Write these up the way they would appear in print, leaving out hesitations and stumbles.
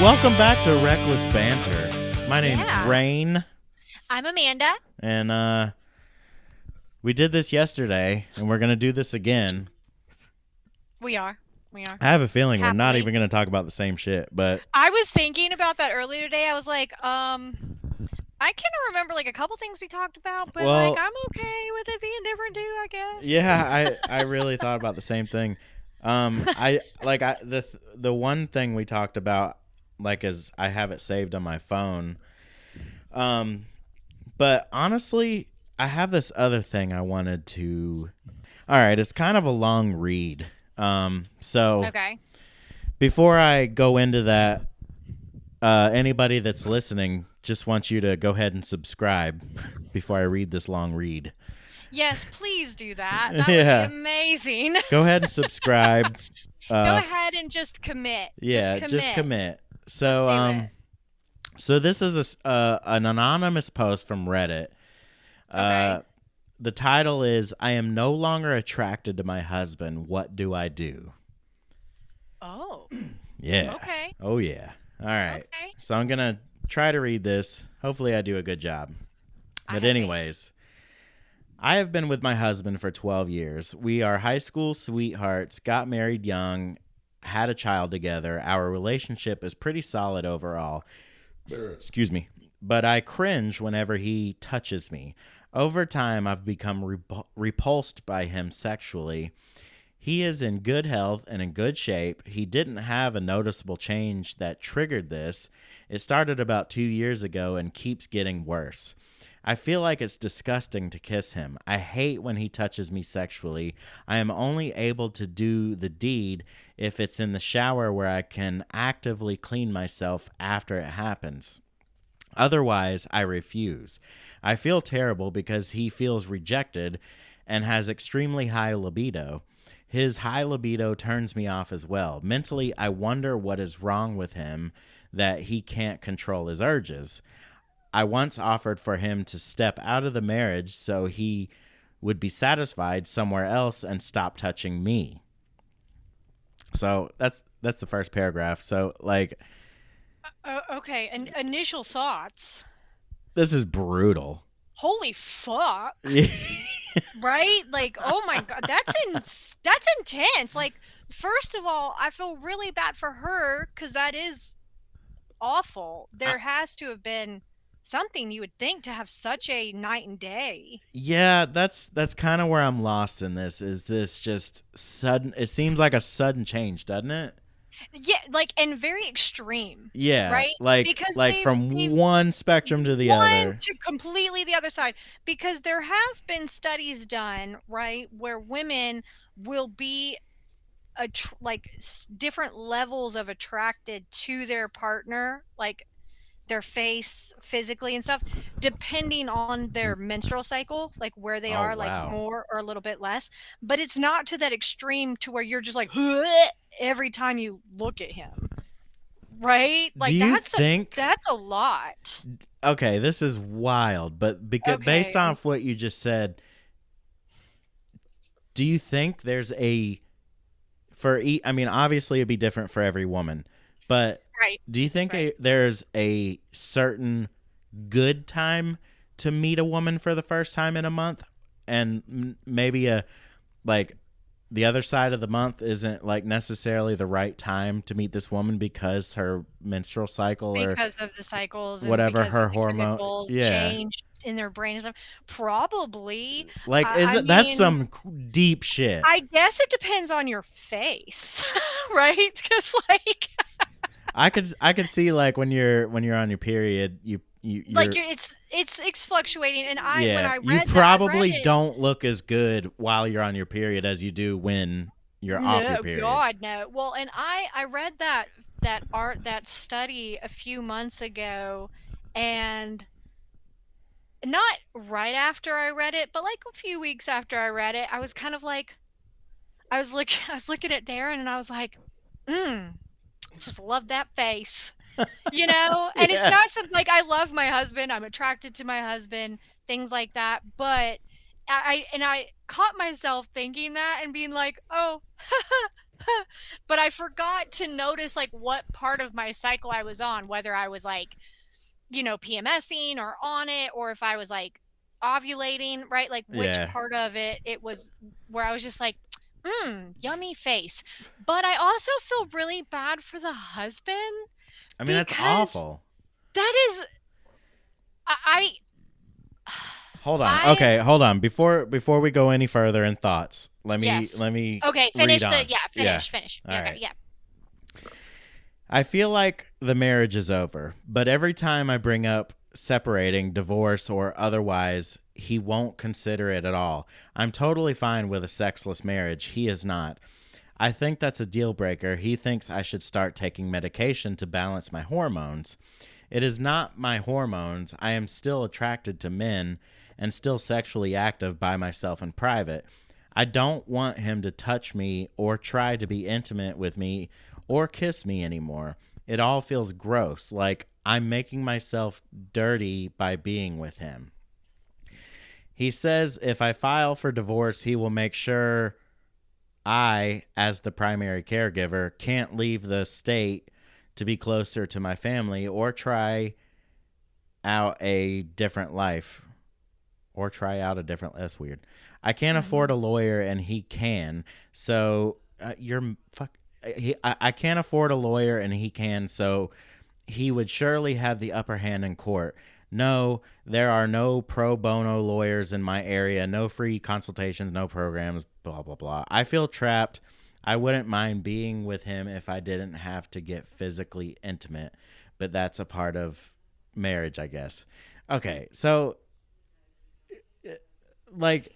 Welcome back to Reckless Banter. My name's Yeah. Rain, I'm Amanda. and we did this yesterday, and we're gonna do this again. We are. We are. I have a feeling we're not Happily. even gonna talk about the same shit, but I was thinking about that earlier today. I was like, I can remember like a couple things we talked about, but like well, I'm okay with it being different too, I guess. yeah, I really thought about the same thing. The one thing we talked about, like, is I have it saved on my phone. Um, but honestly, I have this other thing I wanted to. All right, it's kind of a long read. So Okay. before I go into that, anybody that's listening just wants you to go ahead and subscribe before I read this long read. Yes, please do that. That would be Yeah, amazing. go ahead and subscribe. Go Uh, ahead and just commit. Just yeah, just commit. commit. Let's So, do it. this is an anonymous post from Reddit. Okay. Uh, the title is "I am no longer attracted to my husband. What do I do?" Oh, Yeah. okay. Oh yeah. All right. Okay. So I'm gonna try to read this. Hopefully, I do a good job. I But have faith. anyways, I have been with my husband for 12 years. We are high school sweethearts, got married young, had a child together. Our relationship is pretty solid overall. Excuse me. But I cringe whenever he touches me. Over time, I've become repulsed by him sexually. He is in good health and in good shape. He didn't have a noticeable change that triggered this. It started about 2 years ago and keeps getting worse. I feel like it's disgusting to kiss him. I hate when he touches me sexually. I am only able to do the deed if it's in the shower where I can actively clean myself after it happens. Otherwise, I refuse. I feel terrible because he feels rejected and has extremely high libido. His high libido turns me off as well. Mentally, I wonder what is wrong with him that he can't control his urges. I once offered for him to step out of the marriage so he would be satisfied somewhere else and stop touching me. So that's the first paragraph. So like Okay. And initial thoughts. this is brutal. Holy fuck. Yeah. Right? Like, oh my god, that's intense. Like, first of all, I feel really bad for her cuz that is awful. There has to have been something you would think to have such a night and day. Yeah, that's kind of where I'm lost in this. Is this just sudden? It seems like a sudden change, doesn't it? Yeah, like and very extreme, Yeah, right? Because like from they've one spectrum to the one other. to completely the other side because there have been studies done, right, where women will be different levels of attracted to their partner, like their face physically and stuff, depending on their menstrual cycle, like where they Oh are, like wow. more or a little bit less. But it's not to that extreme to where you're just like every time you look at him, right? Do Like you think? that's a lot. Okay, this is wild, but because based Okay. off what you just said, do you think there's a I mean, obviously it'd be different for every woman, but Right. do you think Right. there's a certain good time to meet a woman for the first time in a month, and maybe a like the other side of the month isn't like necessarily the right time to meet this woman because her menstrual cycle or Because of the cycles and whatever because of her the hormone, chemical yeah, change in their brain and stuff. Probably. like I isn't that's mean, some deep shit. I guess it depends on your face, right? Because I could see like when you're on your period, like you're it's fluctuating. And I when yeah, I you read that, I read probably it. don't look as good while you're on your period as you do when you're off your No, period. God, no. Well, and I read that study a few months ago, and not right after I read it, but like a few weeks after I read it, I was kind of like, I was looking at Darren, and I was like, mm, just love that face. And it's Yeah. not something like I love my husband, I'm attracted to my husband, things like that, but I caught myself thinking that and being like, "Oh." but I forgot to notice like what part of my cycle I was on, whether I was like, PMSing or on it, or if I was like ovulating, right? Like which Yeah. part of it was where I was just like, yummy face. But I also feel really bad for the husband I mean, that's because awful. that is, I, Hold on. I, Okay, hold on. Before we go any further in thoughts, yes. let me Okay, read finish on. Yeah. finish. All Yeah, okay, right. yeah. I feel like the marriage is over, but every time I bring up separating, divorce, or otherwise, he won't consider it at all. I'm totally fine with a sexless marriage. He is not. I think that's a deal breaker. He thinks I should start taking medication to balance my hormones. It is not my hormones. I am still attracted to men and still sexually active by myself in private. I don't want him to touch me or try to be intimate with me or kiss me anymore. It all feels gross, like I'm making myself dirty by being with him. He says if I file for divorce, he will make sure I, as the primary caregiver, can't leave the state to be closer to my family or try out a different life. Or try out a different. That's weird. I can't afford Mhm. a lawyer, and he can. So you're fuck. I can't afford a lawyer, and he can. So he would surely have the upper hand in court. No, there are no pro bono lawyers in my area, no free consultations, no programs, blah, blah, blah. I feel trapped. I wouldn't mind being with him if I didn't have to get physically intimate, but that's a part of marriage, I guess. Okay, so, like,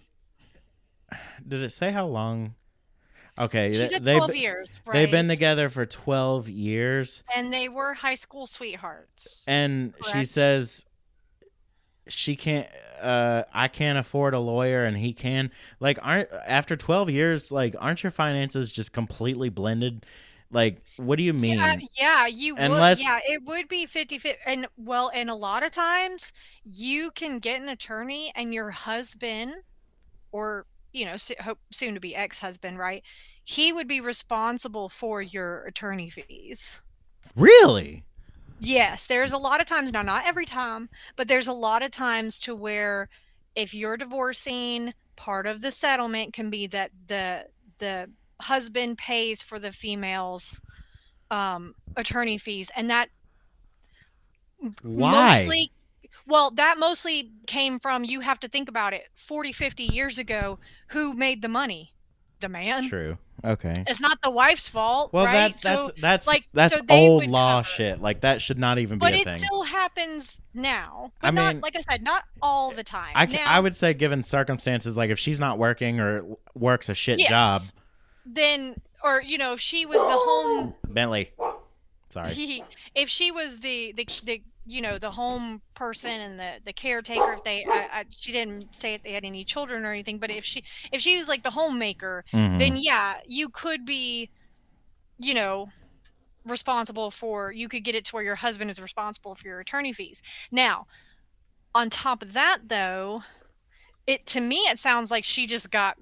did it say how long? Okay, She said they 12 years, they've right? been together for 12 years, And they were high school sweethearts, and she correct? says she can't I can't afford a lawyer and he can. Like, aren't after 12 years, like, aren't your finances just completely blended? Like, what do you Yeah, mean? yeah, you would. Unless Yeah, it would be 50-50. And well, and a lot of times you can get an attorney and your husband or, soon to be ex-husband, right? He would be responsible for your attorney fees. really. Yes, there's a lot of times, now not every time, but there's a lot of times to where if you're divorcing, part of the settlement can be that the husband pays for the female's attorney fees, and that Why? mostly, well, that mostly came from, you have to think about it, 40, 50 years ago, who made the money? The man. True. Okay. It's not the wife's fault, Well, right? So like, that's so they old would law cover it. shit. Like, that should not even be But a it thing. still happens now, I but not, mean, like I said, not all the time. I Now, would say, given circumstances, like if she's not working or works a shit job. yes, then, or if she was the home, Bentley, sorry. if she was the the home person and the caretaker, if she didn't say if they had any children or anything, but if she was like the homemaker, Mm-hmm. then yeah, you could be, you know responsible for, you could get it to where your husband is responsible for your attorney fees. Now, on top of that, though, to me it sounds like she just got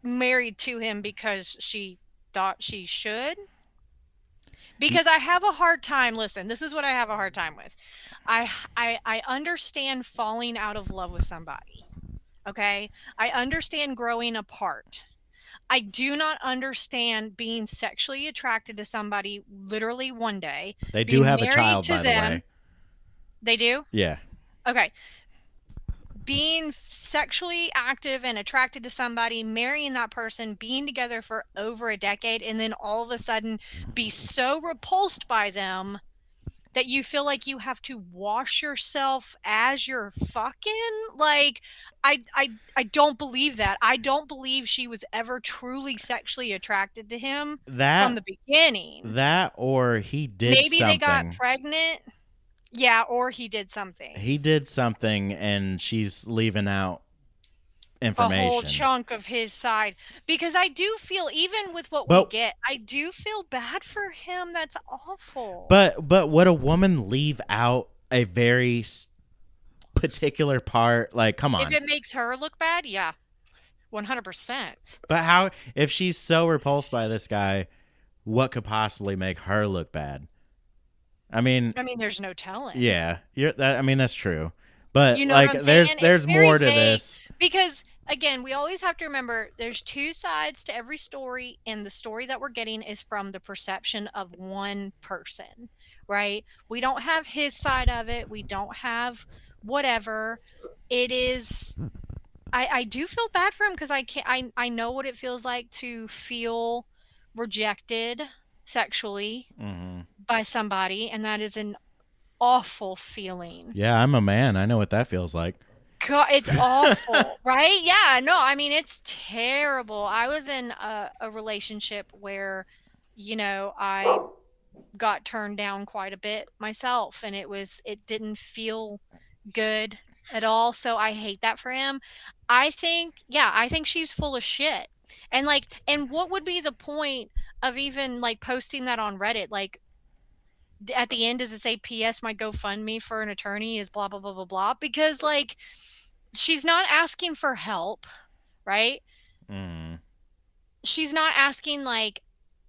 married to him because she thought she should. Because I have a hard time, listen, this is what I have a hard time with. I understand falling out of love with somebody. Okay? I understand growing apart. I do not understand being sexually attracted to somebody literally one day, They do be have a married child, to by the way. them. They do? Yeah. Okay. Being sexually active and attracted to somebody, marrying that person, being together for over a decade, and then all of a sudden be so repulsed by them that you feel like you have to wash yourself as you're fucking. Like, I don't believe that. I don't believe she was ever truly sexually attracted to him from That the beginning. or he did Maybe they got something. pregnant. Yeah, or he did something. He did something and she's leaving out A whole information. chunk of his side, because I do feel, even with what we But get, I do feel bad for him. That's awful. but would a woman leave out a very particular part? Like, come If on. it makes her look bad, yeah, 100%. But how if she's so repulsed by this guy, what could possibly make her look bad? I mean, I mean, there's no telling. yeah, I mean, that's true. But You know what like, I'm saying? It's there's very more to vague this. because, again, we always have to remember there's two sides to every story, and the story that we're getting is from the perception of one person, right? We don't have his side of it. We don't have whatever. It is. I do feel bad for him because I can't. I know what it feels like to feel rejected sexually Hmm. by somebody, and that is an awful feeling. Yeah, I'm a man. I know what that feels like. God, it's awful, right? Yeah, no, I mean, it's terrible. I was in a relationship where, I got turned down quite a bit myself, and it didn't feel good at all. So I hate that for him. I think she's full of shit. And what would be the point of even like posting that on Reddit? Like, at the end, does it say, P.S. My GoFundMe for an attorney is blah, blah, blah, blah, blah? Because, like, she's not asking for help, right? Mm. She's not asking, like,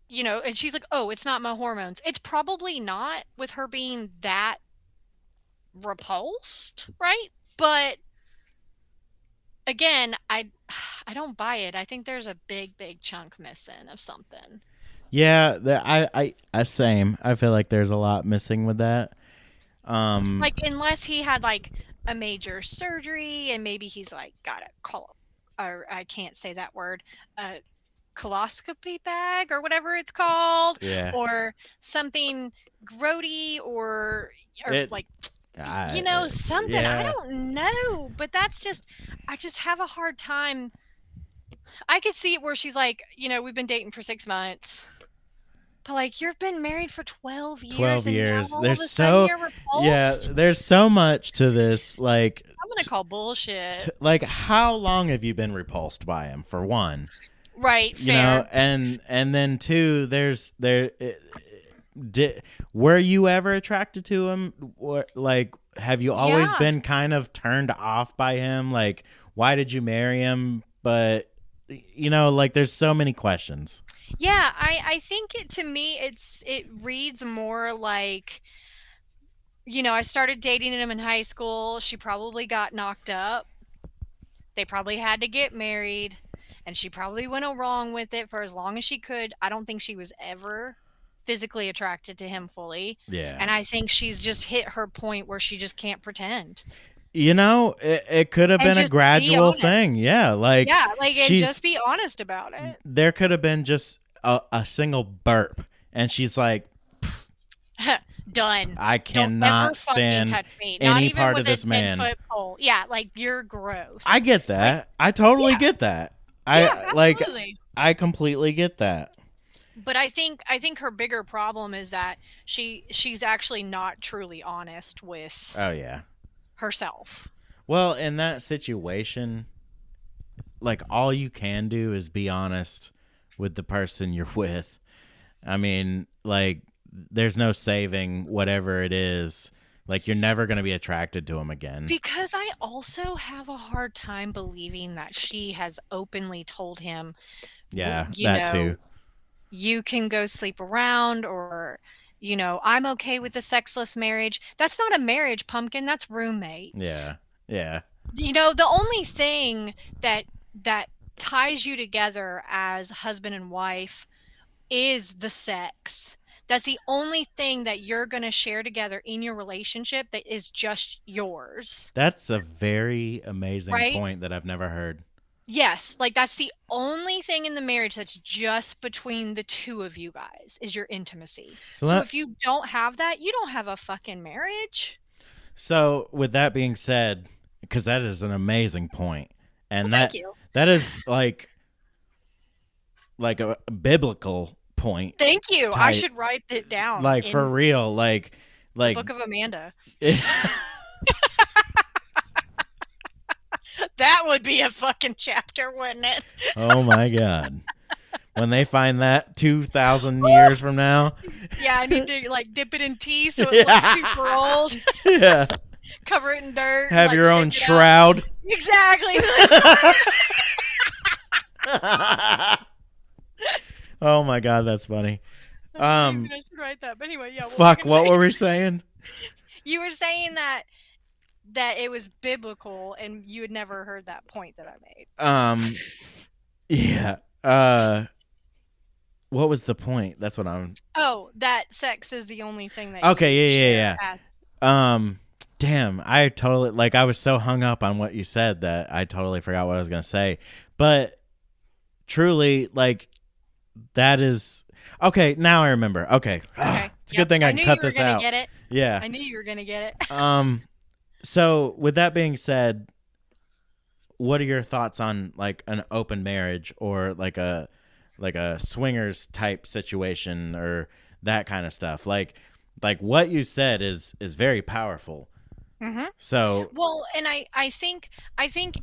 and she's like, oh, it's not my hormones. It's probably not with her being that repulsed, right? But again, I don't buy it. I think there's a big, big chunk missing of something. Yeah, same. I feel like there's a lot missing with that. Like, unless he had like a major surgery and maybe he's like got a or I can't say that word, a coloscopy bag or whatever it's called, Yeah. or something grody, or It. like, I. something. I Yeah. don't know, but I just have a hard time. I could see it where she's like, we've been dating for 6 months. But like, you've been married for 12 years 12 and now years. all of a sudden you're Yeah, repulsed? there's so much to this. Like, I'm going to call bullshit. like, how long have you been repulsed by him? For one, Right, fair. and then two, were you ever attracted to him? Like, have you always Yeah. been kind of turned off by him? Like, why did you marry him? But like, there's so many questions. Yeah, I think to me it reads more like, I started dating him in high school. She probably got knocked up. They probably had to get married, and she probably went along with it for as long as she could. I don't think she was ever physically attracted to him fully. Yeah. And I think she's just hit her point where she just can't pretend. It could have And been a just be gradual honest. thing. Yeah, like, Yeah, like, and she's just be honest about it. there could have been just a single burp, and she's like, Done. I Don't ever cannot fucking stand touch me. Not any even part with of a this man. 10-foot pole. Yeah, like, you're gross. I get Like, that. I totally yeah, get that. yeah, I like. absolutely. I completely get that. But I think her bigger problem is that she's actually not truly honest with Oh yeah. herself. Well, in that situation, like, all you can do is be honest with the person you're with. I mean, like, there's no saving whatever it is. Like, you're never going to be attracted to him again. Because I also have a hard time believing that she has openly told him, Yeah, you that too. know, you can go sleep around, or, I'm okay with the sexless marriage. That's not a marriage, pumpkin. That's roommates. Yeah. Yeah. The only thing that ties you together as husband and wife is the sex. That's the only thing that you're going to share together in your relationship that is just yours, That's a very amazing right? point that I've never heard. Yes, like, that's the only thing in the marriage that's just between the two of you guys is your intimacy. So, So if you don't have that, you don't have a fucking marriage. with that being said, because that is an amazing point, Well, and thank you. that is like a biblical point Thank you. I type, should write it down like, for in real, the like Book of Amanda. That would be a fucking chapter, wouldn't it? oh my god, when they find that 2,000 years from now. Yeah, I need to like dip it in tea so it Yeah. looks super old. Yeah, Cover it in dirt. have like, your own shake it out. shroud. Exactly. Oh my god, that's funny. That's amazing. Um, I should write that. But anyway, yeah, what were you fuck. gonna What say? were we saying? You were saying that it was biblical, and you had never heard that point that I made. Um, yeah. What was the point? That's what I'm. Oh, that sex is the only thing that Okay. you Yeah. share Yeah. as. Yeah. Damn. I totally like. I was so hung up on what you said that I totally forgot what I was gonna say. But truly, like that is okay. Now I remember. Okay. Okay. It's a good Yep. thing I I can knew you cut were this gonna out. get it. Yeah. I knew you were gonna get it. Um. So with that being said, what are your thoughts on like an open marriage or like a swingers type situation or that kind of stuff? Like what you said is very powerful. hmm So, Well, and I think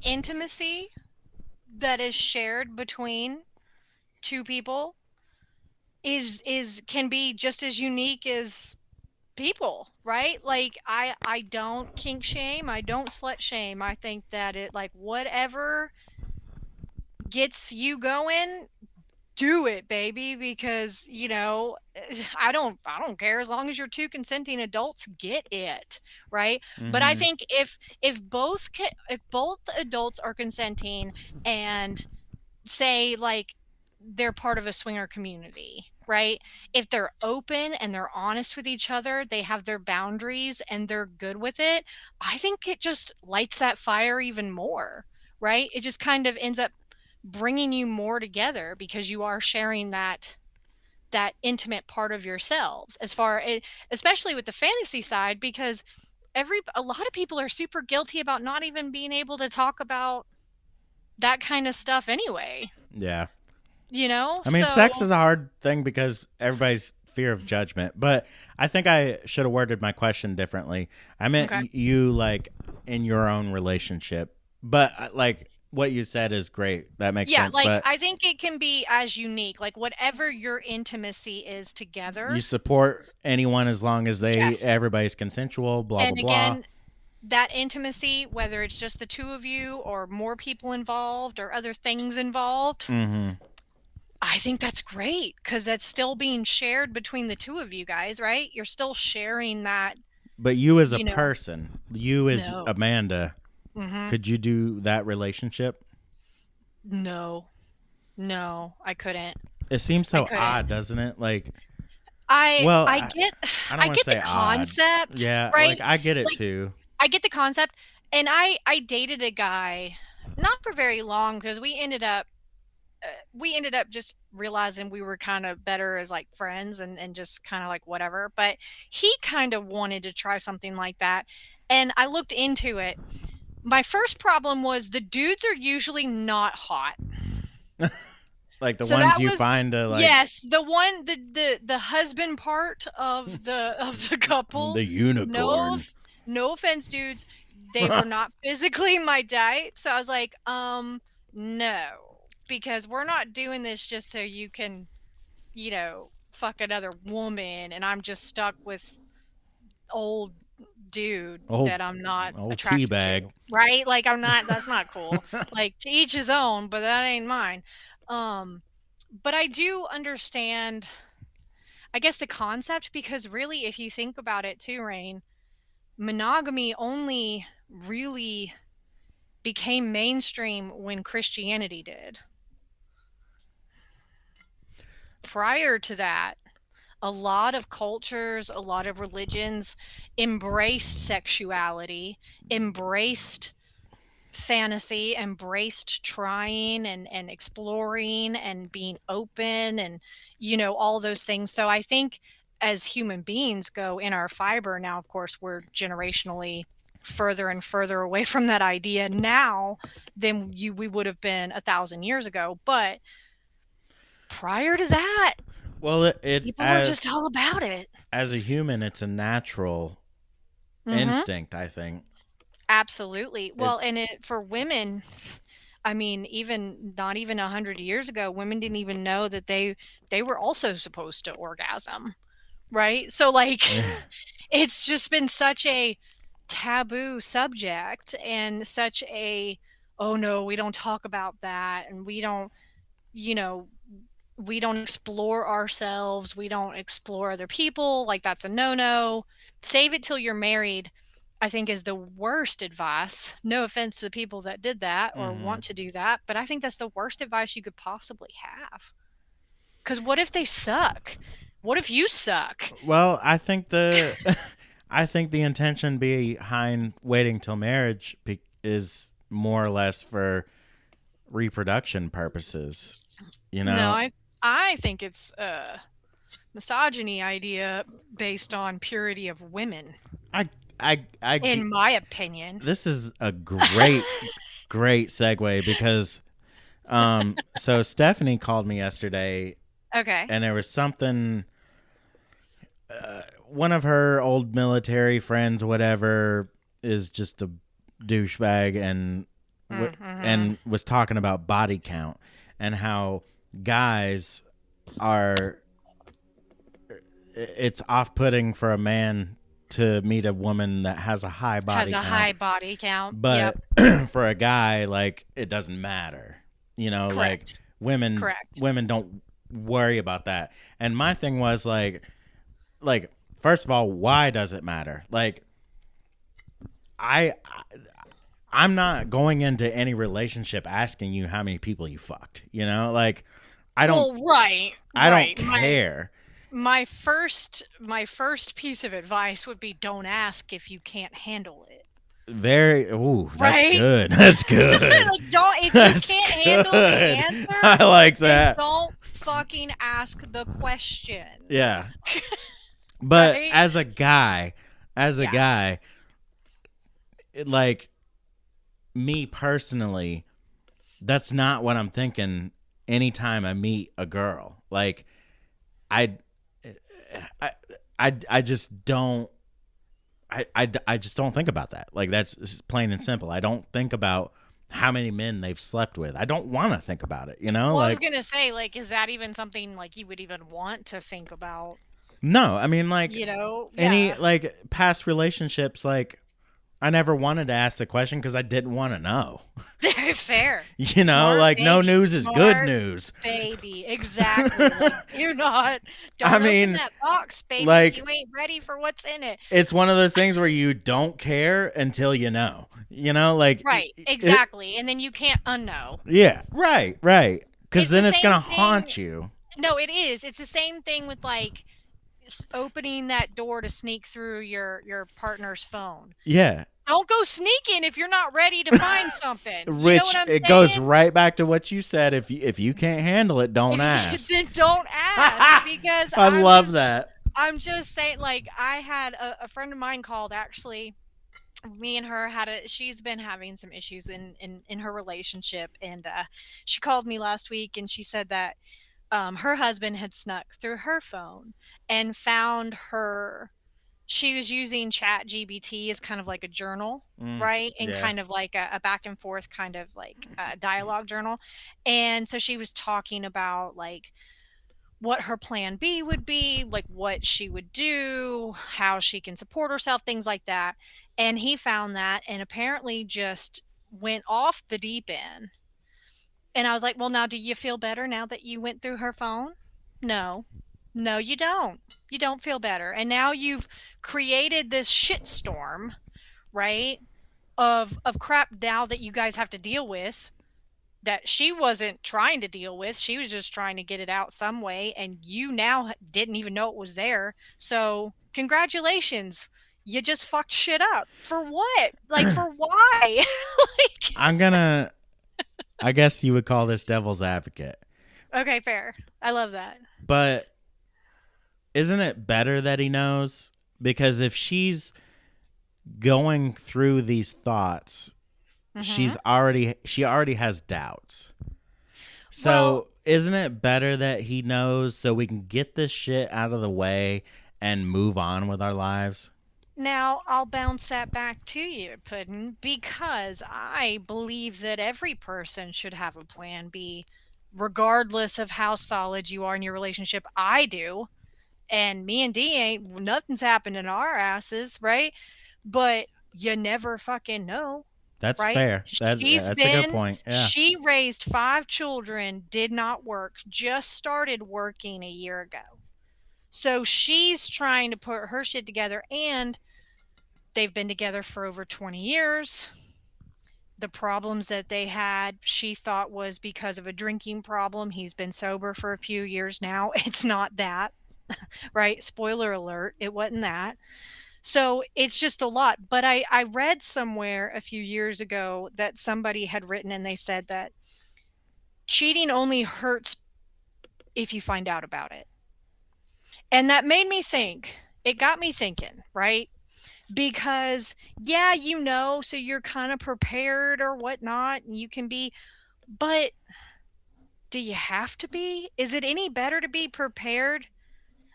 intimacy that is shared between two people is can be just as unique as people, right? Like I don't kink shame, I don't slut shame. I think that it like whatever gets you going, do it, baby, because I don't care as long as you're two consenting adults, get it, right? But I mhm. think if both adults are consenting and say like they're part of a swinger community, right? If they're open and they're honest with each other, they have their boundaries and they're good with it, I think it just lights that fire even more, right? It just kind of ends up bringing you more together because you are sharing that intimate part of yourselves as far especially with the fantasy side because every a lot of people are super guilty about not even being able to talk about that kind of stuff anyway, Yeah. I mean, sex so is a hard thing because everybody's fear of judgment, but I think I should have worded my question differently. I meant okay. you like in your own relationship. But like what you said is great. That makes Yeah, sense, like but I think it can be as unique, like whatever your intimacy is you together. support anyone as long as they Yes. everybody's consensual, blah blah And blah. again, that intimacy, whether it's just the two of you or more people involved or other things involved, Mhm. I think that's great because that's still being shared between the two of you guys, right? You're still sharing that, But you as a you know. person, you as No. Amanda, Mhm. could you do that relationship? No. No, I couldn't. It seems I so couldn't. odd, doesn't it? Like, I well, I I, get I don't I want to get the say odd. concept, Yeah, right? like I get it Like too. I get the concept, and I dated a guy not for very long because we ended up just realizing we were kind of better as like friends and just kind of like whatever. But he kind of wanted to try something like that, and I looked into it. My first problem was the dudes are usually not hot. Like the So ones that you was find to like yes, the one the husband part of the couple. the No unicorn. no offense, dudes. They were not physically my type. So I was like, no. Because we're not doing this just so you can, fuck another woman and I'm just stuck with old dude old that I'm not old attracted to. teabag. Right? Like that's not cool. Like to each his own, but that ain't mine. Um but I do understand, I guess, the concept because really, if you think about it too, Rain, monogamy only really became mainstream when Christianity did. Prior to that, a lot of cultures, a lot of religions embraced sexuality, embraced fantasy, embraced trying and exploring and being open and all those things. So I think as human beings go in our fiber now, of course we're generationally further and further away from that idea now than we would have been 1,000 years ago. But prior to that, Well, it people were just all about it. as a human, it's a natural Mm-hmm. instinct. I think Absolutely. it. Well, and for women, I mean, even not even 100 years ago, women didn't even know that they were also supposed to orgasm, right? So like, it's just been such a taboo subject and such a oh no, we don't talk about that, and we don't, you know, we don't explore ourselves, we don't explore other people, like that's a no-no. Save it till you're married, I think is the worst advice. No offense to the people that did that or Hmm. want to do that, but I think that's the worst advice you could possibly have. Cuz what if they suck? What if you suck? Well, I think the I think the intention behind waiting till marriage is more or less for reproduction purposes. You No, know, I think it's a misogyny idea based on purity of women, I in my opinion. this is a great segue because so Stephanie called me yesterday Okay. and there was something one of her old military friends whatever is just a douchebag Mm-hmm. and was talking about body count and how guys are it's off-putting for a man to meet a woman that has a high Has body a count, high body count. but Yep. for a guy like it doesn't matter, like Correct. women Correct. women don't worry about that. And my thing was like first of all, why does it matter? Like I I'm not going into any relationship asking you how many people you fucked, like I don't Well, right. I don't Right. care. My first piece of advice would be don't ask if you can't handle it. Very ooh, that's Right? good. That's good. Like don't if you That's can't handle the good. answer, I like then that. don't fucking ask the question. Yeah. But Right? Yeah. as a guy, like me personally, that's not what I'm thinking anytime I meet a girl. Like I I I just don't I just don't think about that. Like that's plain and simple. I don't think about how many men they've slept with. I don't want to think about it, Well, I was Like gonna say, like, is that even something like you would even want to think about? no, I mean like any Yeah. like past relationships like I never wanted to ask the question cuz I didn't want to know. Fair. Smart Like no baby. news is good Smart news. baby. Exactly. Like, do not, I don't open mean that box, baby, if like you ain't ready for what's in it. it's one of those things where you don't care until you know. Like Right. Exactly. And then you can't unknow. yeah, right. Cuz It's the then it's going same to thing. haunt you. No, it is. It's the same thing with like opening that door to sneak through your partner's phone. Yeah. Don't go sneaking if you're not ready to find something. You know what Which I'm it goes saying? right back to what you said. If you can't handle it, don't If you ask. then don't ask because I love that. I'm just saying, like, I had a friend of mine called actually. Me and her she's been having some issues in her relationship. And she called me last week and she said that her husband had snuck through her phone and found her. She was using chat GBT as kind of like a journal, Mm, right, and yeah. kind of like a back and forth kind of like dialogue journal. And so she was talking about like what her plan B would be, like what she would do, how she can support herself, things like that. And he found that and apparently just went off the deep end. And I was like, well, now do you feel better now that you went through her phone? No. No, you don't. You don't feel better. And now you've created this shitstorm, right? Of crap now that you guys have to deal with that she wasn't trying to deal with. She was just trying to get it out some way, and you now didn't even know it was there. So, congratulations. You just fucked shit up. For what? Like, for why? Like, I'm gonna. I guess you would call this devil's advocate, okay, fair. I love that. but isn't it better that he knows? Because if she's going through these thoughts, Hmm. she already has doubts. Well, So isn't it better that he knows so we can get this shit out of the way and move on with our lives? now I'll bounce that back to you, Puddin, because I believe that every person should have a plan B, regardless of how solid you are in your relationship. I do. And me and D ain't nothing's happened in our asses, right? But you never fucking know. That's right? fair. She's That's a good been, point. Yeah. she raised 5 children, did not work, just started working a year ago. So she's trying to put her shit together, and they've been together for over 20 years. The problems that they had, she thought was because of a drinking problem. He's been sober for a few years now. It's not that, right? Spoiler alert, it wasn't that. So it's just a lot. But I read somewhere a few years ago that somebody had written, and they said that cheating only hurts if you find out about it. And that made me think, it got me thinking, right? Because, yeah, so you're kind of prepared or whatnot, and you can be, but do you have to be? Is it any better to be prepared?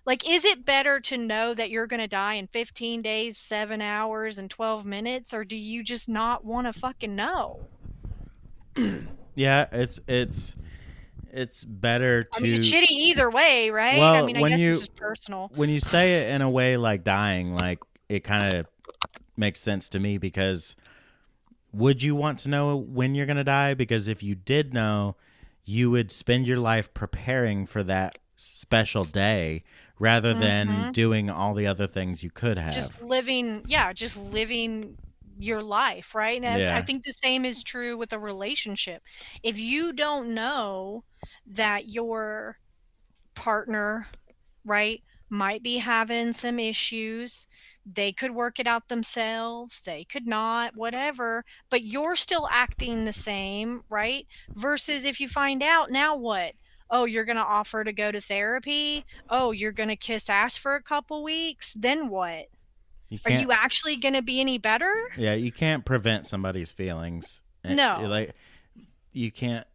Like, is it better to know that you're going to die in 15 days, 7 hours, and 12 minutes, or do you just not want to fucking know? Yeah, it's better I mean, it's to, shitty either way, right? I well, mean, I guess it's just personal. when you say it in a way like dying, like it kind of makes sense to me because would you want to know when you're going to die? Because if you did know, you would spend your life preparing for that special day rather than Hmm. doing all the other things you could Just have. living, yeah, just living your life, right? And I Yeah. think the same is true with a relationship. If you don't know that your partner, right, might be having some issues, they could work it out themselves, they could not, whatever, but you're still acting the same, right? Versus if you find out, now what? Oh, you're going to offer to go to therapy? Oh, you're going to kiss ass for a couple weeks? Then what? You Are can't you actually going to be any better? yeah, you can't prevent somebody's feelings. No. Like you can't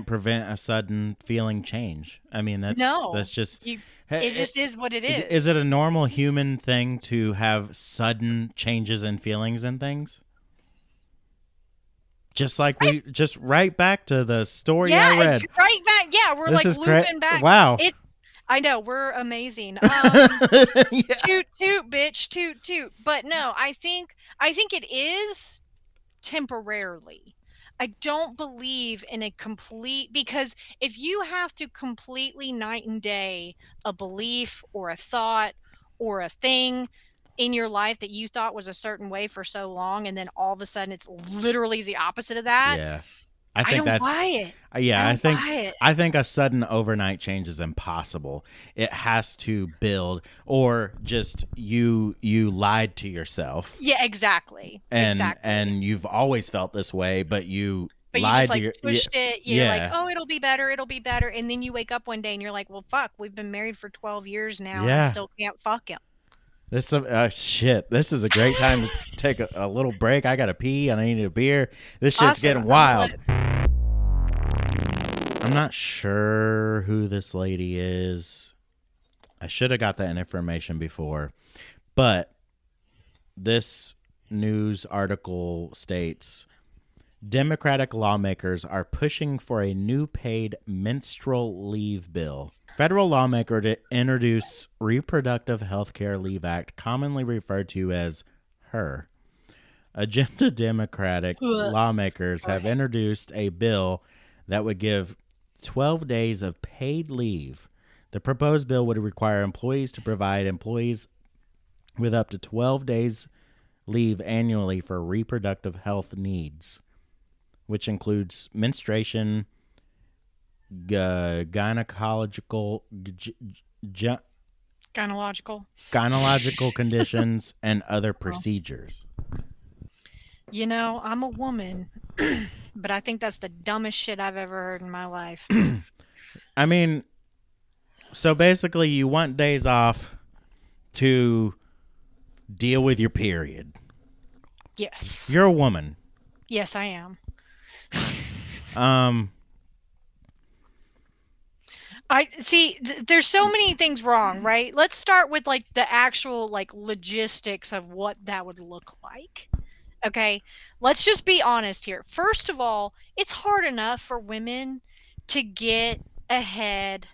prevent a sudden feeling change. I mean, No. that's just You it eh, just is what it is it is. a normal human thing to have sudden changes in feelings and things? Just like we just right back to the story I Yeah, it's read. right back. Yeah, we're This like is correct. looping back. Wow. It's I know, we're amazing. Yeah. Toot toot bitch, toot toot. But no, I think it is temporarily. I don't believe in a complete, because if you have to completely night and day a belief or a thought or a thing in your life that you thought was a certain way for so long, and then all of a sudden it's literally the opposite of that, Yeah. I I think don't that's buy it. I yeah, don't buy it. I think a sudden overnight change is impossible. It has to build or just you lied to yourself Yeah, exactly. Exactly. and you've always felt this way, but you But you just lied to like your yeah, pushed it. You're like, yeah. oh, it'll be better. It'll be better. And then you wake up one day and you're like, well, fuck, we've been married for 12 years now and I Yeah. still can't fuck him. This shit. This is a great time to take a little break. I gotta pee and I need a beer. This shit's Awesome. getting I'm going to wild. let, I'm not sure who this lady is. I should have got that information before, but this news article states Democratic lawmakers are pushing for a new paid menstrual leave bill. Federal lawmaker to introduce Reproductive Health Care Leave Act, commonly referred to as HER. Agenda Democratic lawmakers have sorry. introduced a bill that would give 12 days of paid leave. The proposed bill would require employees to provide employees with up to 12 days leave annually for reproductive health needs, which includes menstruation, gynecological, gy- Gynecological. gynecological conditions, and other procedures. I'm a woman, but I think that's the dumbest shit I've ever heard in my life. I mean, so basically, you want days off to deal with your period. Yes. You're a woman. Yes, I am. Um, I see there's so many things wrong, right? Let's start with like the actual like logistics of what that would look like. Okay? Let's just be honest here. First of all, it's hard enough for women to get ahead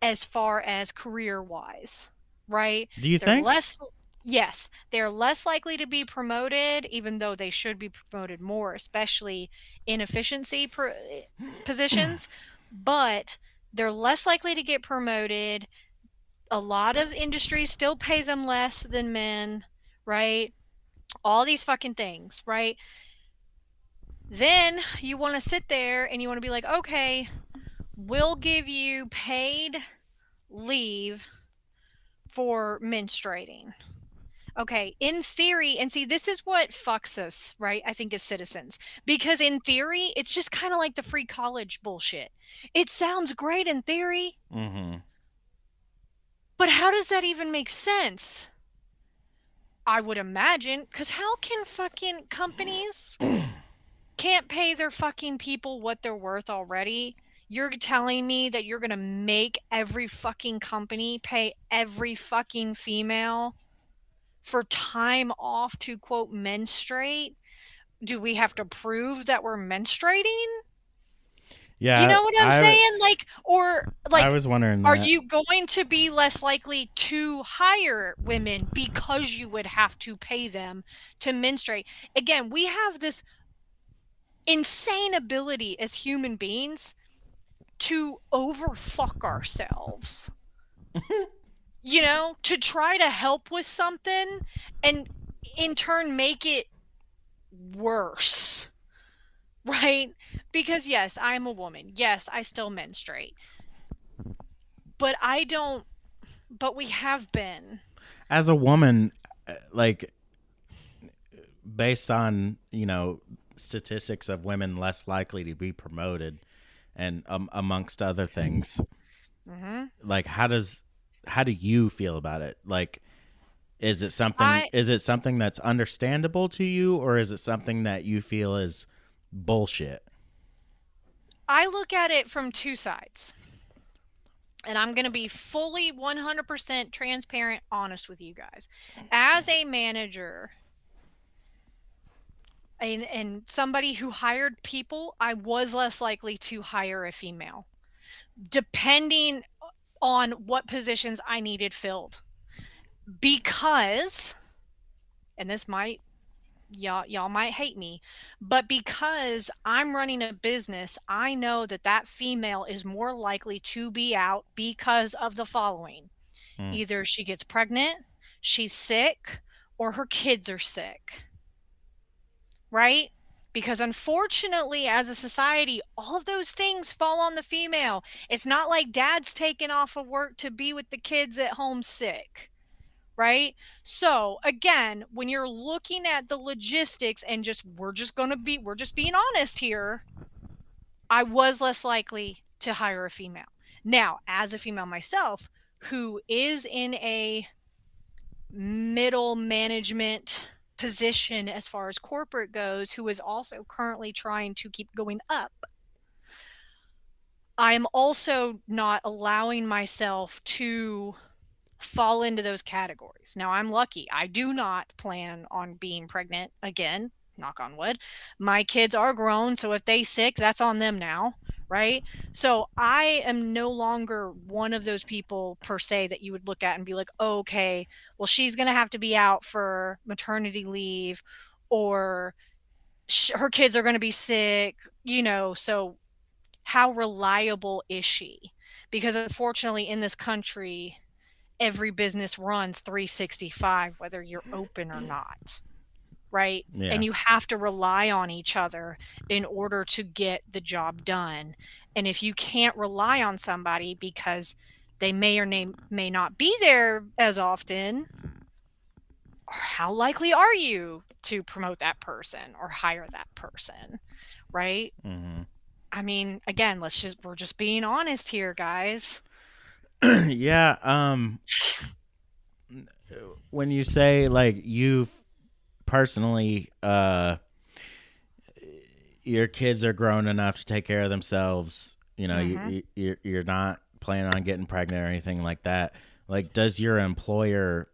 as far as career-wise, right? do you They're think? less. Yes, they're less likely to be promoted, even though they should be promoted more, especially in positions. But they're less likely to get promoted. A lot of industries still pay them less than men, right? All these fucking things, right? Then you want to sit there and you want to be like, okay, we'll give you paid leave for menstruating. Okay, in theory, and see, this is what fucks us, right? I think as citizens, because in theory, it's just kind of like the free college bullshit. It sounds great in theory, Mm-hmm. but how does that even make sense? I would imagine, because how can fucking companies can't pay their fucking people what they're worth already? You're telling me that you're gonna make every fucking company pay every fucking female for time off to quote menstruate? Do we have to prove that we're menstruating? You Yeah, know what I'm saying? Like, or I like, was wondering are that. you going to be less likely to hire women because you would have to pay them to menstruate? Again, we have this insane ability as human beings to overfuck ourselves, to try to help with something and in turn make it worse, right? Because yes, I'm a woman. Yes, I still menstruate. But I don't, but we have been. As a woman, like based on statistics of women less likely to be promoted, and amongst other things, Hmm. like how do you feel about it? Like, I is it something that's understandable to you, or is it something that you feel is bullshit? I look at it from two sides. And I'm going to be fully 100% transparent, honest with you guys. As a manager and somebody who hired people, I was less likely to hire a female, depending on what positions I needed filled. Because, and this might y'all might hate me, but because I'm running a business, I know that that female is more likely to be out because of the following. Mm. Either she gets pregnant, she's sick, or her kids are sick, right? Because unfortunately, as a society, all of those things fall on the female. It's not like dad's taking off of work to be with the kids at home sick, right? So again, when you're looking at the logistics and we're just being honest here, I was less likely to hire a female. Now, as a female myself, who is in a middle management position as far as corporate goes, who is also currently trying to keep going up, I'm also not allowing myself to fall into those categories. Now, I'm lucky. I do not plan on being pregnant again, knock on wood. My kids are grown, so if they sick, that's on them now, right? So I am no longer one of those people per se that you would look at and be like, oh, okay, well, she's going to have to be out for maternity leave or her kids are going to be sick, so how reliable is she? Because unfortunately, in this country, every business runs 365, whether you're open or not, right? Yeah. And you have to rely on each other in order to get the job done. And if you can't rely on somebody because they may or may not be there as often, how likely are you to promote that person or hire that person, right? Hmm. I mean, again, we're just being honest here, guys. Yeah. When you say like you personally, your kids are grown enough to take care of themselves. Mhm. You're not planning on getting pregnant or anything like that. Like, does your employer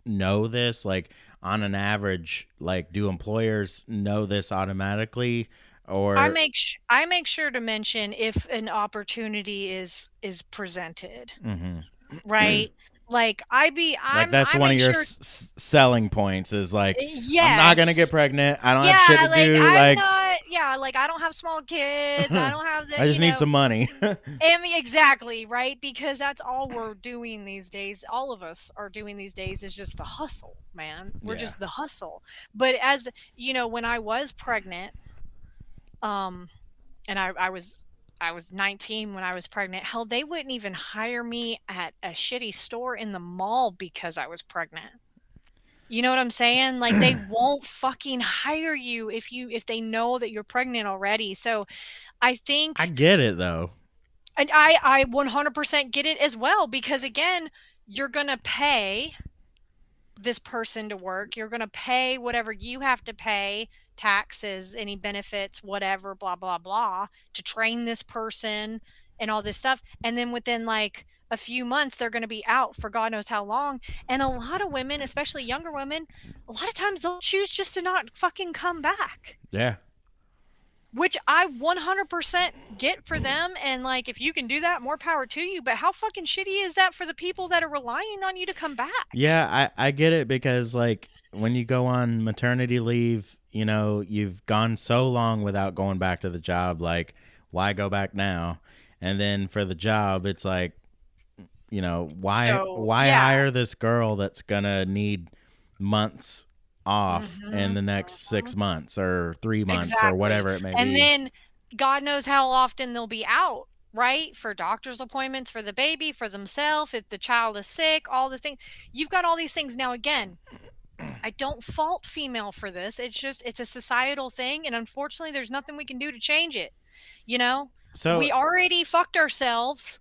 know this? Like, on an average, like, do employers know this automatically, or? I make sure to mention if an opportunity is presented, Hmm. right? Like Like that's I one of make your sure selling points is like, I'm not gonna get yes. pregnant. I don't have shit Yeah, to like do. I'm Like, not yeah, like I don't have small kids. I I don't have the, just need some money. I mean, exactly, right? Because that's all we're doing these days. All of us are doing these days is just the hustle, man. We're Yeah. just the hustle. But as you know, when I was pregnant, um, and I was 19 when I was pregnant. Hell, they wouldn't even hire me at a shitty store in the mall because I was pregnant. You know what I'm saying? Like they won't fucking hire you if they know that you're pregnant already. So I I think get it though. and I 100% get it as well because again, you're going to pay this person to work. You're going to pay whatever you have to pay, taxes, any benefits, whatever, blah, blah, blah, to train this person and all this stuff. And then within like a few months, they're going to be out for God knows how long. And a lot of women, especially younger women, a lot of times they'll choose just to not fucking come back. Yeah. Which I 100% get for them. And like, if you can do that, more power to you. But how fucking shitty is that for the people that are relying on you to come back? Yeah, I get it because like when you go on maternity leave, you know, you've gone so long without going back to the job, like why go back now? And then for the job, it's like, you know, So, why yeah. hire this girl that's gonna need months off in Mm-hmm. the next 6 months or 3 months or Exactly. whatever it may And be. then God knows how often they'll be out, right? For doctor's appointments for the baby, for themselves, if the child is sick, all the things. You've got all these things. Now, again, I don't fault female for this. It's just, it's a societal thing. And unfortunately, there's nothing we can do to change it. You know, So we already fucked ourselves,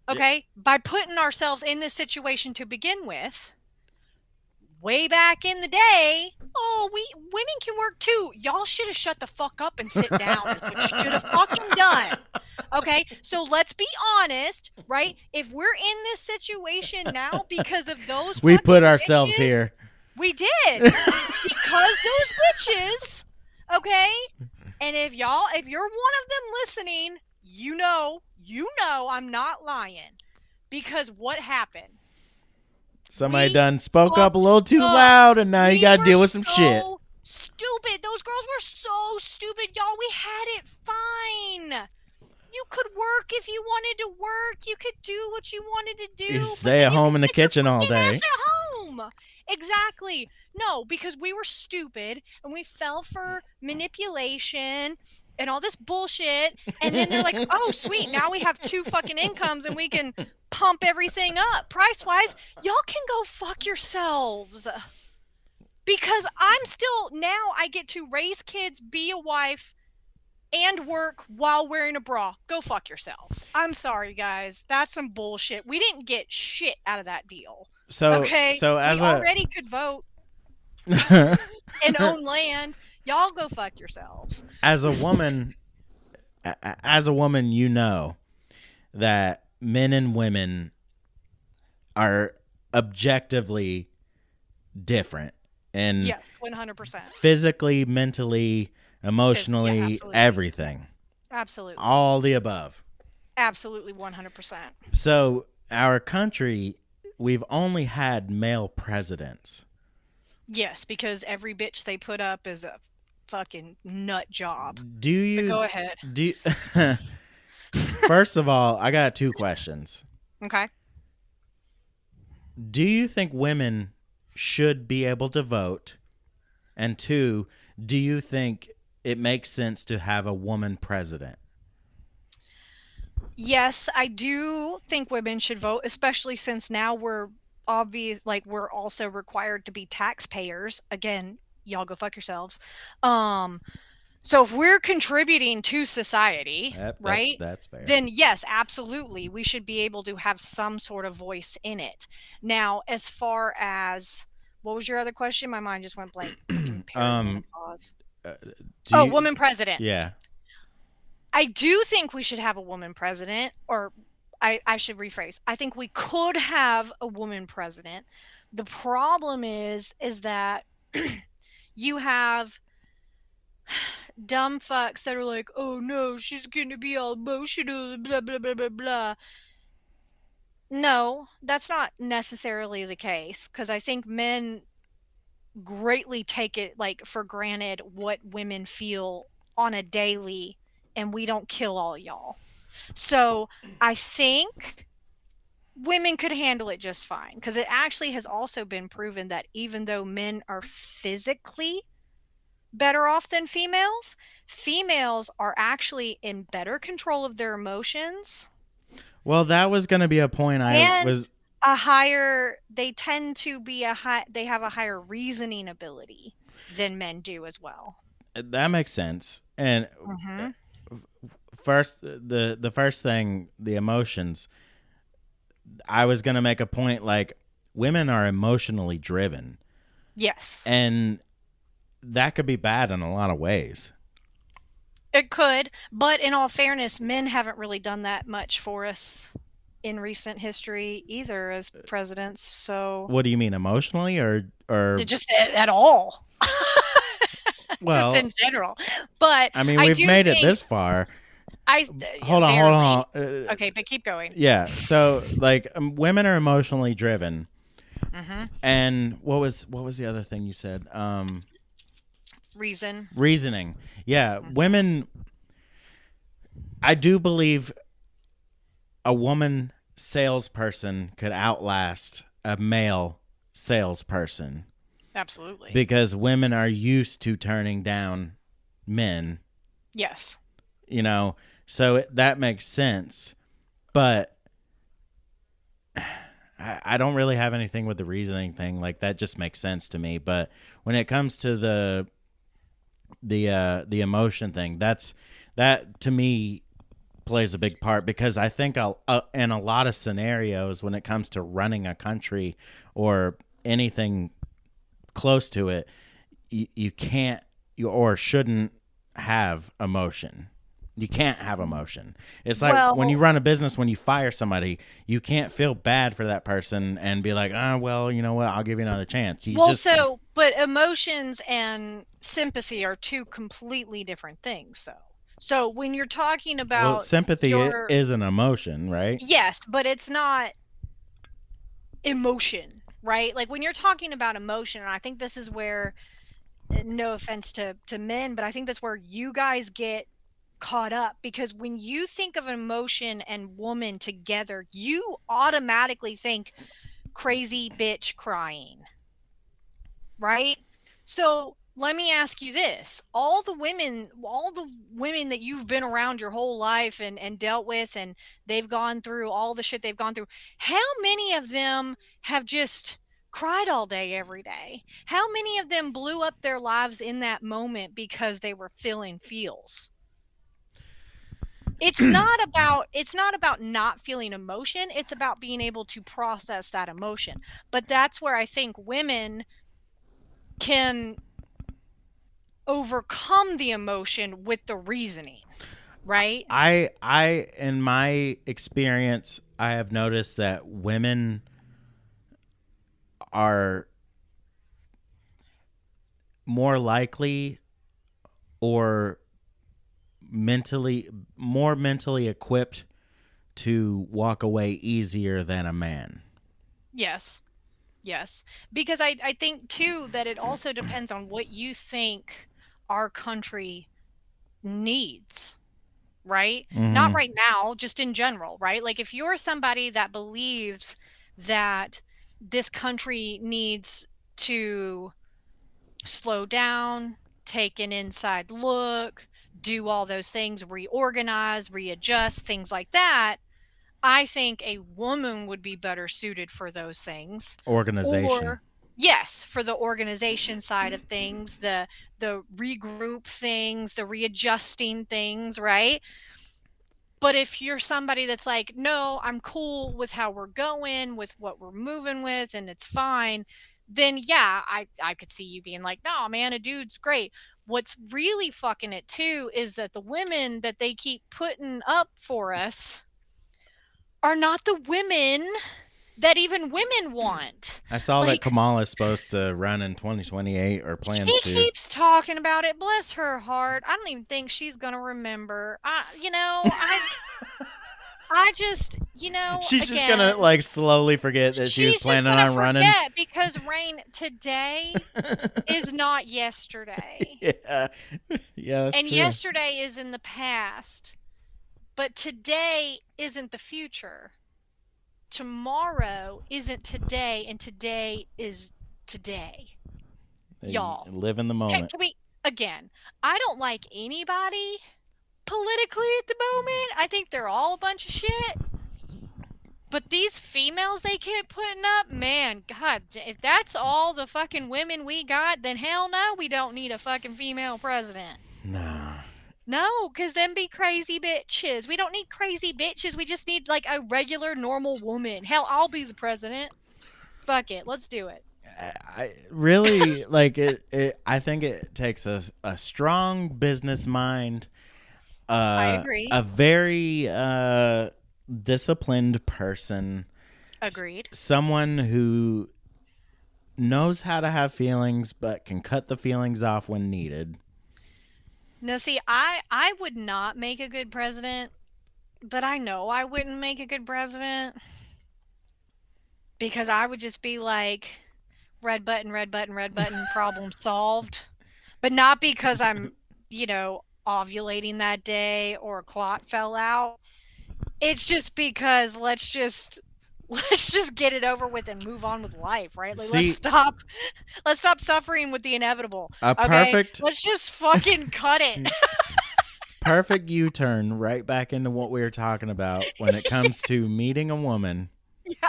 yeah, okay, by putting ourselves in this situation to begin with way back in the day. Oh, we women can work too. Y'all should have shut the fuck up and sit down is what you should have fucking done. Okay? So let's be honest, right? If we're in this situation now because of those we put fucking ourselves witches, here. we did. Because those witches, okay? And if you're one of them listening, you know I'm not lying. Because what happened? Somebody We done spoke up a fucked little too up. loud and now you We gotta were deal with some shit. so stupid. Those girls were so stupid, y'all. We had it fine. You could work if you wanted to work. You could do what you wanted to You do, but stay then at you home could in the sit your kitchen all fucking ass day. at home. Exactly. No, because we were stupid and we fell for manipulation and all this bullshit. And then they're like, oh, sweet. Now we have two fucking incomes and we can pump everything up price wise. Y'all can go fuck yourselves. Because I'm still, now I get to raise kids, be a wife, and work while wearing a bra. Go fuck yourselves. I'm sorry, guys. That's some bullshit. We didn't get shit out of that deal. So Okay? so We as a already could vote and own land. Y'all go fuck yourselves. as a woman as a woman, you know that men and women are objectively different and Yes, 100%. physically, mentally, Yeah, emotionally, absolutely. everything. Absolutely. All the above. Absolutely 100%. So, our country, we've only had male presidents. Yes, because every bitch they put up is a fucking nut job. Do But you go ahead. do First of all, I got two questions. Okay. Do you think women should be able to vote? And two, do you think it makes sense to have a woman president? Yes, I do think women should vote, especially since now we're obvious, like we're also required to be taxpayers. Again, y'all go fuck yourselves. Um, so if we're contributing to society, right? That's fair. Then yes, absolutely, we should be able to have some sort of voice in it. Now, as far as what was your other question? My mind just went blank. Fucking um, perimenopause. uh, do Oh, you? woman president. Yeah. I do think we should have a woman president, or I should rephrase. I think we could have a woman president. The problem is that you have dumb fucks that are like, oh no, she's gonna be all emotional, blah blah blah blah blah. No, that's not necessarily the case because I think men greatly take it like for granted what women feel on a daily, and we don't kill all y'all. So I think women could handle it just fine because it actually has also been proven that even though men are physically better off than females, females are actually in better control of their emotions Well, that was going to be a point I and was. they tend to be they have a higher reasoning ability than men do as well. That makes sense. And Mhm. first, the first thing, the emotions. I was going to make a point like women are emotionally driven, Yes. and that could be bad in a lot of ways. It could, but in all fairness, men haven't really done that much for us in recent history either as presidents. So What do you mean emotionally or just at all, just well, in general. But I mean, I we've do made it think this far. yeah, Hold barely. on. Okay, but keep going. Yeah. So like women are emotionally driven. Hmm. And what was the other thing you said? Reason. Reasoning. Yeah, Hmm. women. I do believe a woman salesperson could outlast a male salesperson Absolutely. because women are used to turning down men. Yes. You know, so that makes sense. But I don't really have anything with the reasoning thing. Like that just makes sense to me. But when it comes to the emotion thing, that to me plays a big part because I think in a lot of scenarios when it comes to running a country or anything close to it, you can't or shouldn't have emotion. You can't have emotion. It's like when you Well, run a business, when you fire somebody, you can't feel bad for that person and be like, oh, well, you know what? I'll give you another chance. You well, just, so, but emotions and sympathy are two completely different things, though. So when you're talking well, about sympathy your, is an emotion, right? yes, but it's not emotion, right? Like when you're talking about emotion, and I think this is where, no offense to men, but I think that's where you guys get caught up because when you think of emotion and woman together, you automatically think crazy bitch crying, right? So let me ask you this. All the women that you've been around your whole life and dealt with and they've gone through all the shit they've gone through, how many of them have just cried all day every day? How many of them blew up their lives in that moment because they were feeling feels? It's not about not feeling emotion, it's about being able to process that emotion. But that's where I think women can overcome the emotion with the reasoning, right? In my experience, I have noticed that women are more likely or mentally more mentally equipped to walk away easier than a man. Yes. Yes. Because I think too that it also depends on what you think our country needs, right? Not Mm-hmm. right now, just in general, right? Like if you're somebody that believes that this country needs to slow down, take an inside look, do all those things, reorganize, readjust, things like that, I think a woman would be better suited for those things. Organization. Or yes, for the organization side of things, the regroup things, the readjusting things, right? But if you're somebody that's like, no, I'm cool with how we're going, with what we're moving with, and it's fine, then yeah, I could see you being like, no, man, a dude's great. What's really fucking it too is that the women that they keep putting up for us are not the women that even women want. I saw that Like, Kamala is supposed to run in 2028 or she plans to. keeps talking about it. Bless her heart. I don't even think she's gonna remember. I just, She's just gonna again, like slowly forget that she was she's just planning gonna on running. forget because Rain, today is not yesterday. Yeah, yeah, that's And true. yesterday is in the past. But today isn't the future. Tomorrow isn't today, and today is today. You Y'all. live in the Can, moment. can we, again, I don't like anybody politically at the moment. I think they're all a bunch of shit. But these females they keep putting up, man, God, if that's all the fucking women we got, then hell no, we don't need a fucking female president. No. No, because them be crazy bitches. We don't need crazy bitches. We just need like a regular, normal woman. Hell, I'll be the president. Fuck it. Let's do it. I really like it. I think it takes a strong business mind, I agree. a very disciplined person, Agreed. someone who knows how to have feelings but can cut the feelings off when needed. Now, see, I would not make a good president, but I know I wouldn't make a good president because I would just be like, red button, red button, red button, problem solved. But not because I'm, ovulating that day or a clot fell out. It's just because let's just get it over with and move on with life, right? Like let's See, stop let's stop suffering with the inevitable. a Okay? perfect Let's just fucking cut it. perfect U-turn right back into what we were talking about when it comes to meeting a woman. Yeah,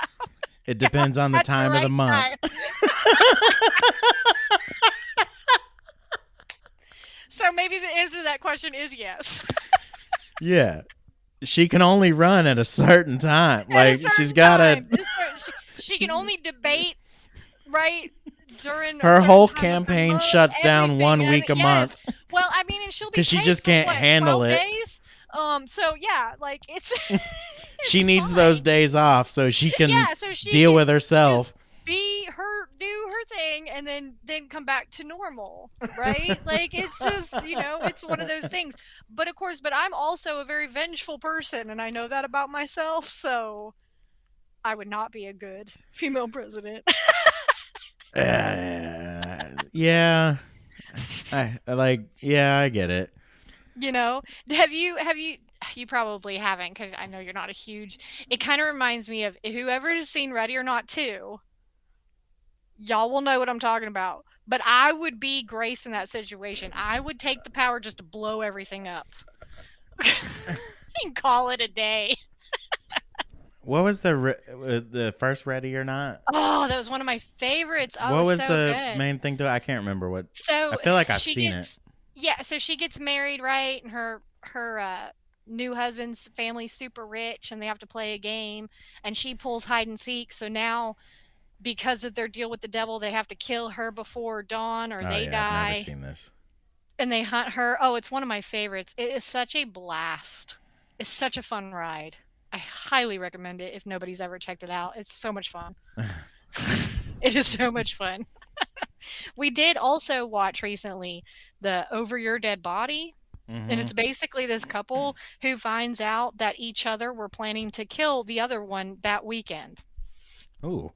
It yeah, depends on the at the time of the right month. time. So maybe the answer to that question is yes. Yeah. She can only run at a certain time. At a Like she's certain got to time. She can only debate right during a her certain whole time of the campaign month, shuts down everything. 1 week a Yes. month Well, I mean, and she'll be cuz she paid just for can't what, handle 12 it. days? So yeah, like it's She it's needs those fine. days off so she can Yeah, so she deal can with herself. just do her thing and then come back to normal, right? Like it's just, it's one of those things. But of course, but I'm also a very vengeful person and I know that about myself, so I would not be a good female president. Yeah. I get it. You know, have you probably haven't because I know you're not a huge. It kind of reminds me of whoever has seen Ready or Not 2, y'all will know what I'm talking about. But I would be Grace in that situation. I would take the power just to blow everything up and call it a day. What was the first Ready or Not? Oh, that was one of my favorites. Oh, it What was was so the good. main thing to I can't remember what. I So feel like I've she seen it. gets, yeah, so she gets married, right? And her new husband's family's super rich and they have to play a game and she pulls hide and seek. So now because of their deal with the devil, they have to kill her before dawn or Oh they yeah, I've never die. seen this. And they hunt her. Oh, it's one of my favorites. It is such a blast. It's such a fun ride. I highly recommend it if nobody's ever checked it out. It's so much fun. It is so much fun. We did also watch recently the Over Your Dead Body. And Mhm. it's basically this couple who finds out that each other were planning to kill the other one that weekend. Ooh.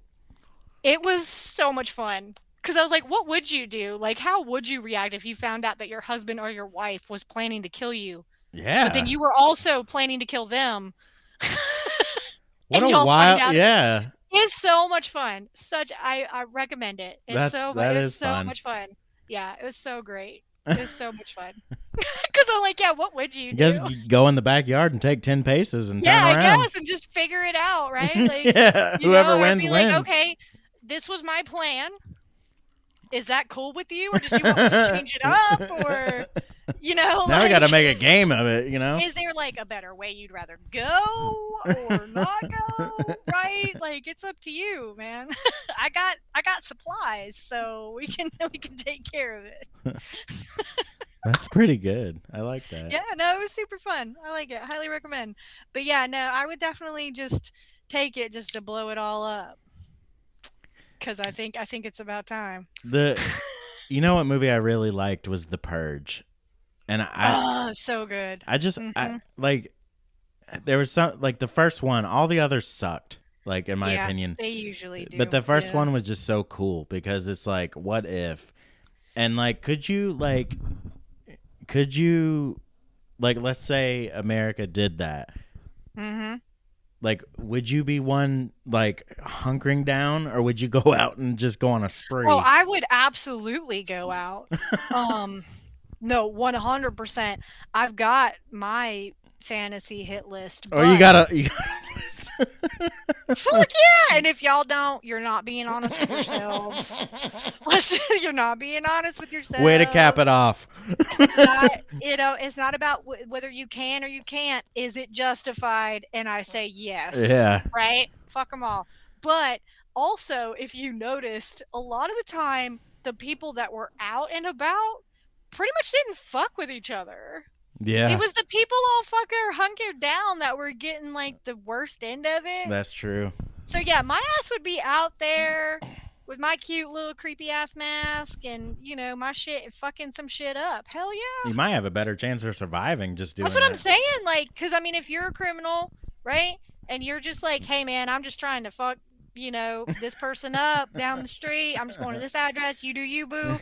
It was so much fun. Because I was like, what would you do? Like, how would you react if you found out that your husband or your wife was planning to kill you, but then Yeah. you were also planning to kill them? What And a y'all find wild. out Yeah. it's so much fun. I recommend it. That It's is so fun. much fun. Yeah, it was so great. It was so much fun. Because I'm like, yeah, what would you You guys do? go in the backyard and take 10 paces and Yeah, turn I around. guess, and just figure it out, right? Like, Yeah. Whoever or wins be like, wins. okay, this was my plan. Is that cool with you, or did you want me to change it up, or Now we got to like, make a game of it. is there like a better way you'd rather go or not go? Right? Like, it's up to you, man. I got supplies, so we can take care of it. That's pretty good. I like that. Yeah, no, it was super fun. I like it. Highly recommend. But yeah, no, I would definitely just take it just to blow it all up because I think it's about time. The You know what movie I really liked was The Purge. And Oh, so good. I just I Hmm. like there was some like the first one. All the others sucked. Like in my Yeah, opinion, they usually but do. the first Yeah. one was just so cool because it's like, what if? And like, could you like, let's say America did that. Mhm. Like, would you be one like hunkering down, or would you go out and just go on a Oh, spree? I would absolutely go out. Um, no, 100%. I've got my fantasy hit list, Or you but gotta, fuck yeah! And if y'all don't, you're not being honest with yourselves. You're not being honest with way to cap yourselves. it off. It's not, it's not about whether you can or you can't. Is it justified? And I say yes, Yeah, right? Fuck them all. But also, if you noticed, a lot of the time, the people that were out and about pretty much didn't fuck with each other. It yeah, was the people all fucker hunkered down that were getting like the worst end of it. that's true. So yeah, my ass would be out there with my cute little creepy ass mask and my shit fucking some shit up. Hell yeah. You might have a better chance of surviving just That's doing what I'm that. saying. Like, cause I mean, if you're a criminal, right, and you're just like, hey man, I'm just trying to fuck, this person up down the street. I'm just going to this address. You do you, boo.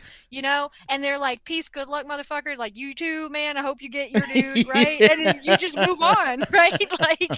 And they're like, peace, good luck, motherfucker. Like, you too, man. I hope you get your dude, right? And then you just move on, right? Like,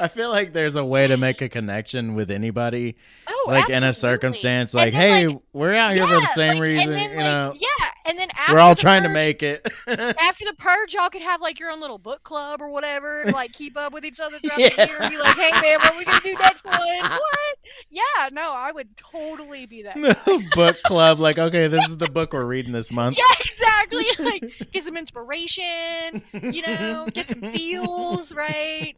I feel like there's a way to make a connection with anybody, oh, like in a absolutely. circumstance, And like, then like, hey, we're out here for the yeah, same like, reason, and then like, yeah, and then we're all trying to make it. after the purge, y'all could have like your own little book club or whatever to like keep up with each other throughout the Yeah. year and be like, hey man, what are we gonna do next one? What? Yeah, no, I would totally be that guy. Book club, like, okay, this is the book we're reading this month. Yeah, exactly. Like get some inspiration, get some feels, right?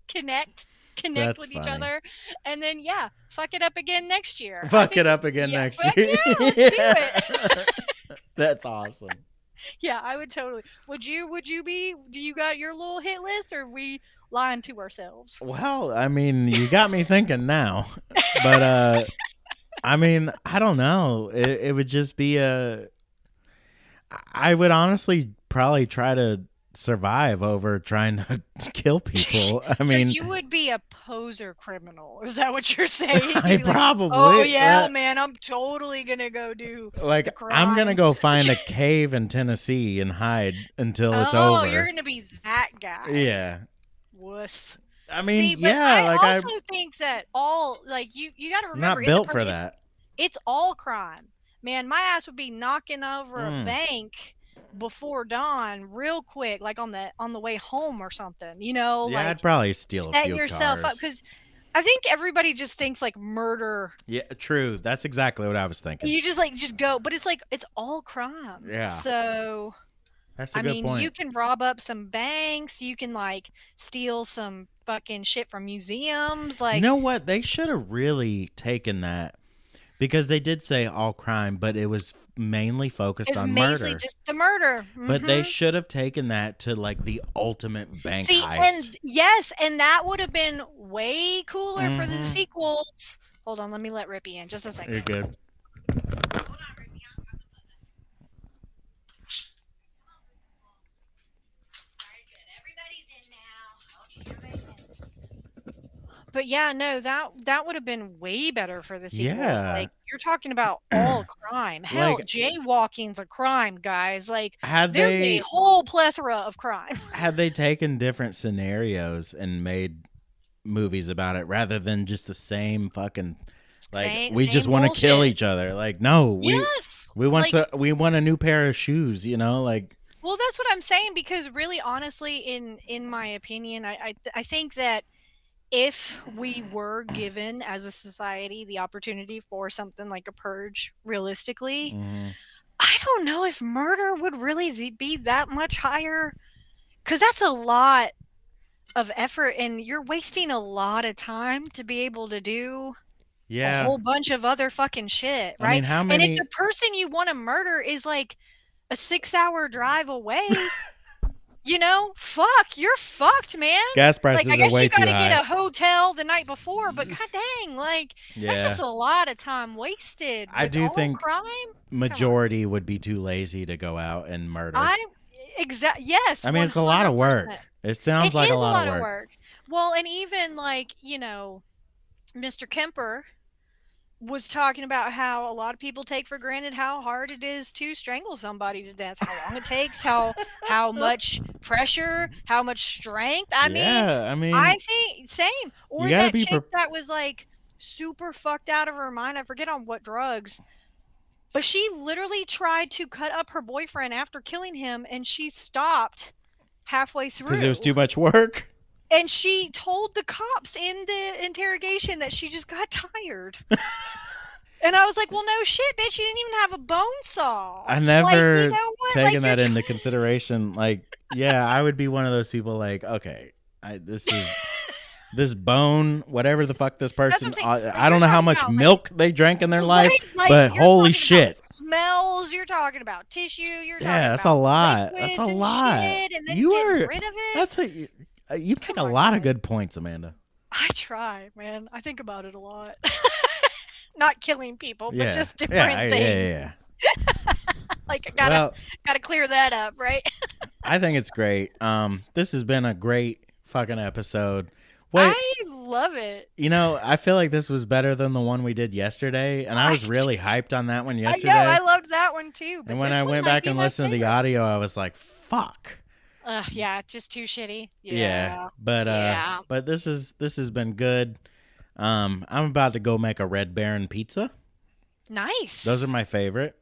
Connect connect That's with each funny. other, and then yeah, fuck it up again next year. I Fuck think it up that's again yeah, next fuck year. yeah, let's do it. That's awesome. Yeah, I would totally. Would you be? Do you got your little hit list, or are we lying to ourselves? Well, I mean, you got me thinking now. But I mean, I don't know. It would just be a I would honestly probably try to survive over trying to kill people. I So mean, you would be a poser criminal. Is that what you're saying? I You'd be like, oh probably yeah, man, I'm totally gonna go do like the I'm gonna crime. go find a cave in Tennessee and hide until it's Oh, you're over. gonna be that guy. Yeah. Wuss. I mean, See, but yeah, I like I'm also think that all like you got to remember not in the built purge, for that. it's all crime. Man, my ass would be knocking over a Mm. bank before dawn real quick, like on the way home or something, Yeah, I'd like probably steal a setting few yourself up cars. because I think everybody just thinks like murder. Yeah, true. That's exactly what I was thinking. You just go, but it's like it's all crime. Yeah, So that's a I good mean, you point. can rob up some banks, you can like steal some fucking shit from museums, You like know what? They should have really taken that because they did say all crime, but it was mainly focused is on mainly murder. just the murder. But they should have taken that to like the ultimate bank See, and heist. yes, and that would have been way cooler for the Mm-hmm. sequels. Hold on, let me let Rippy in just a You're second. good. Hold on, Rippy. Alright, good. Everybody's in now. Okay, everybody's in. But yeah, no, that would have been way better for the sequels. Yeah. Like you're talking about all crime. Hell, Like jaywalking's a crime, guys. Like had there's a they whole plethora of crime. had they taken different scenarios and made movies about it rather than just the same fucking like we just Same want to kill bullshit. each other. Like no, Yes. Like we want a new pair of shoes, like well, that's what I'm saying because really honestly in my opinion, I think that if we were given as a society the opportunity for something like a purge realistically, mhm. I don't know if murder would really be that much higher cuz that's a lot of effort and you're wasting a lot of time to be able to do a Yeah. whole bunch of other fucking shit, I mean, right? how And if the many person you want to murder is like a 6-hour drive away, fuck, you're fucked, man. gas Like, I prices are guess way you too gotta get high. a hotel the night before, but god dang, like, that's Yeah. just a lot of time wasted I with do all think crime. Come on. majority would be too lazy to go out and murder. I Yes, I mean, it's a lot of 100%. work. It It sounds like a is a lot of lot of work. work. Well, and even like, Mr. Kemper was talking about how a lot of people take for granted how hard it is to strangle somebody to death, how long it takes, how much pressure, how much strength. I mean, Yeah, I I mean, think same. you Or got to that be chick pre- that was like super fucked out of her mind. I forget on what drugs, but she literally tried to cut up her boyfriend after killing him, and she stopped halfway because it was through. too much work. And she told the cops in the interrogation that she just got tired. And I was like, well, no shit, bitch. You didn't even have a bone saw. I Like, you never know what? taken Like, that into consideration. Like, yeah, I would be one of those people. Like, okay, this bone, whatever the fuck this that's what I'm person. saying. Like, I you're don't know how talking much about, like, milk they drank in their life, right? Like, but you're holy talking about shit, smells. You're talking about tissue. You're yeah, talking that's a about lot. That's a liquids and lot. shit, and then You getting are. rid of it. That's a. You make Come a on, lot of guys. good points, Amanda. I try, man. I think about it a lot. Not killing people, but Yeah, just yeah, different yeah, yeah, things. yeah. Like, I gotta Well, gotta clear that up, right? I think it's great. This has been a great fucking episode. Wait, I love it. I feel like this was better than the one we did yesterday, and I I was really hyped on that one I know, I yesterday. loved that one too, And but when this I one went might back be and my listened to the favorite. audio, I was like, "Fuck." Yeah, just too shitty. Yeah, Yeah. but Yeah. this has been good. I'm about to go make a Red Baron pizza. Those are Nice. my favorite.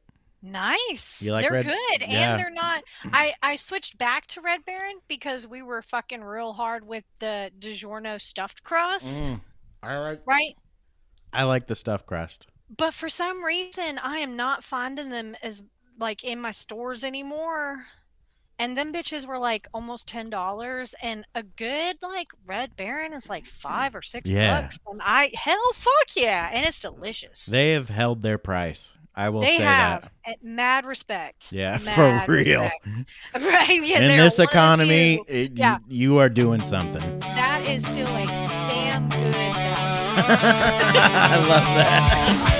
Nice. You like They're red? good and Yeah. they're not. I switched back to Red Baron because we were fucking real hard with the DiGiorno stuffed crust, Mm, I like right? I like the stuffed crust. But for some reason I am not finding them as like in my stores anymore. And them bitches were like almost $10, and a good like Red Baron is like 5 or 6 Yeah, bucks. And hell fuck yeah, and it's delicious. they have held their price. I will They say have that. mad respect. Yeah, for Mad real. respect. Right? Yeah, In they're this one of the economy, few. Yeah, you are doing something. that is still a damn good value. I love that.